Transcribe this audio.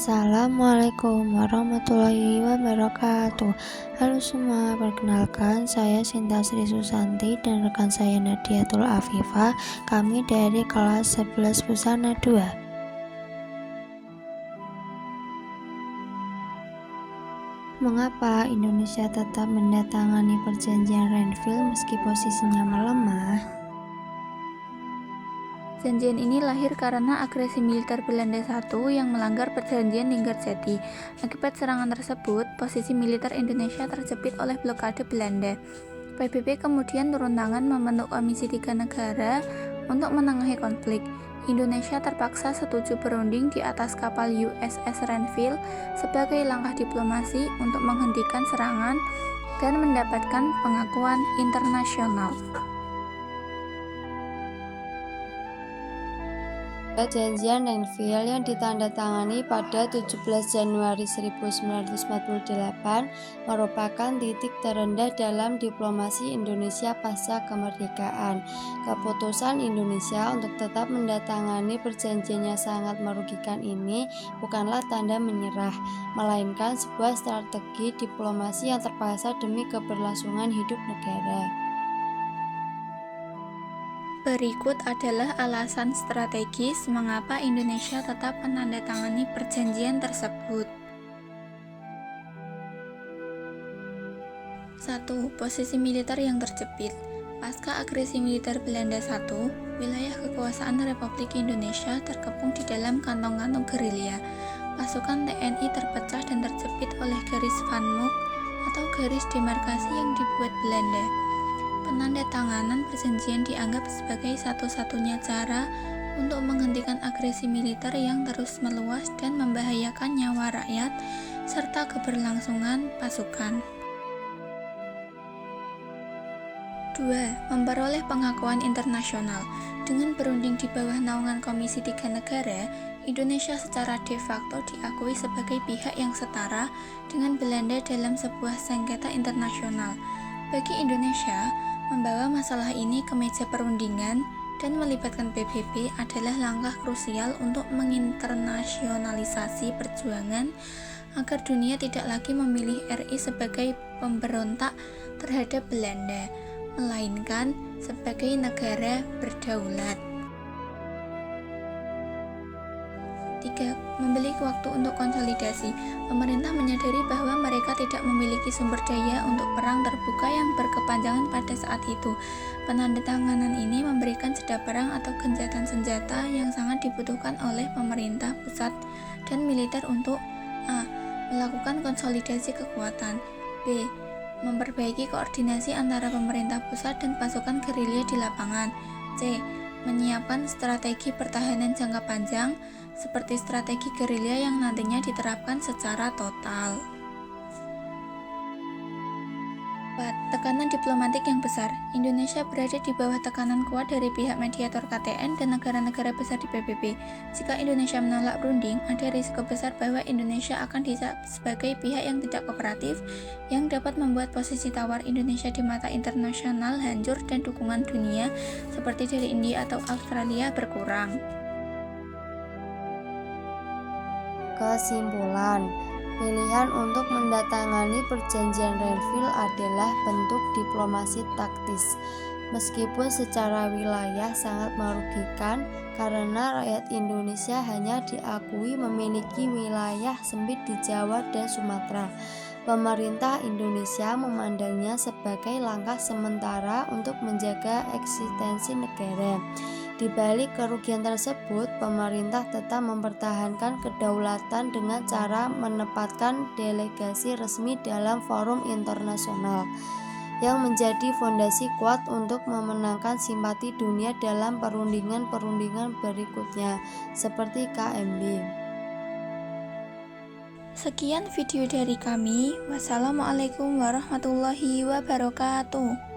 Assalamualaikum warahmatullahi wabarakatuh. Halo semua, perkenalkan saya Sinta Sri Susanti dan rekan saya Nadiatul Afifah. Kami dari kelas 11 Busana 2. Mengapa Indonesia tetap mendatangani perjanjian Renville meski posisinya melemah? Perjanjian ini lahir karena agresi militer Belanda I yang melanggar perjanjian Linggarjati. Akibat serangan tersebut, posisi militer Indonesia terjepit oleh blokade Belanda. PBB kemudian turun tangan membentuk Komisi 3 Negara untuk menengahi konflik. Indonesia terpaksa setuju berunding di atas kapal USS Renville sebagai langkah diplomasi untuk menghentikan serangan dan mendapatkan pengakuan internasional. Perjanjian Renville yang ditandatangani pada 17 Januari 1948 merupakan titik terendah dalam diplomasi Indonesia pasca kemerdekaan. Keputusan Indonesia untuk tetap mendatangani perjanjian yang sangat merugikan ini bukanlah tanda menyerah, melainkan sebuah strategi diplomasi yang terpaksa demi keberlangsungan hidup negara. Berikut adalah alasan strategis mengapa Indonesia tetap menandatangani perjanjian tersebut. 1. Posisi militer yang terjepit. Pasca agresi militer Belanda I, wilayah kekuasaan Republik Indonesia terkepung di dalam kantong-kantong gerilya. Pasukan TNI terpecah dan terjepit oleh garis Van Mook atau garis demarkasi yang dibuat Belanda. Penandatanganan perjanjian dianggap sebagai satu-satunya cara untuk menghentikan agresi militer yang terus meluas dan membahayakan nyawa rakyat serta keberlangsungan pasukan. 2. Memperoleh pengakuan internasional. Dengan berunding di bawah naungan Komisi 3 Negara, Indonesia secara de facto diakui sebagai pihak yang setara dengan Belanda dalam sebuah sengketa internasional. Bagi Indonesia, membawa masalah ini ke meja perundingan dan melibatkan PBB adalah langkah krusial untuk menginternasionalisasi perjuangan agar dunia tidak lagi memilih RI sebagai pemberontak terhadap Belanda, melainkan sebagai negara berdaulat. 3. Memiliki waktu untuk konsolidasi. Pemerintah menyadari bahwa mereka tidak memiliki sumber daya untuk perang terbuka yang berkepanjangan pada saat itu. Penandatanganan ini memberikan jeda perang atau gencatan senjata yang sangat dibutuhkan oleh pemerintah pusat dan militer untuk A. Melakukan konsolidasi kekuatan, B. Memperbaiki koordinasi antara pemerintah pusat dan pasukan gerilya di lapangan, C. Menyiapkan strategi pertahanan jangka panjang seperti strategi gerilya yang nantinya diterapkan secara total. 4. Tekanan diplomatik yang besar. Indonesia berada di bawah tekanan kuat dari pihak mediator KTN dan negara-negara besar di PBB. Jika Indonesia menolak berunding, ada risiko besar bahwa Indonesia akan dicap sebagai pihak yang tidak kooperatif, yang dapat membuat posisi tawar Indonesia di mata internasional hancur dan dukungan dunia seperti dari India atau Australia berkurang. Kesimpulan, pilihan untuk mendatangani perjanjian Renville adalah bentuk diplomasi taktis, meskipun secara wilayah sangat merugikan karena rakyat Indonesia hanya diakui memiliki wilayah sempit di Jawa dan Sumatera. Pemerintah Indonesia memandangnya sebagai langkah sementara untuk menjaga eksistensi negara. Di balik kerugian tersebut, pemerintah tetap mempertahankan kedaulatan dengan cara menempatkan delegasi resmi dalam forum internasional yang menjadi fondasi kuat untuk memenangkan simpati dunia dalam perundingan-perundingan berikutnya, seperti KMB. Sekian video dari kami. Wassalamualaikum warahmatullahi wabarakatuh.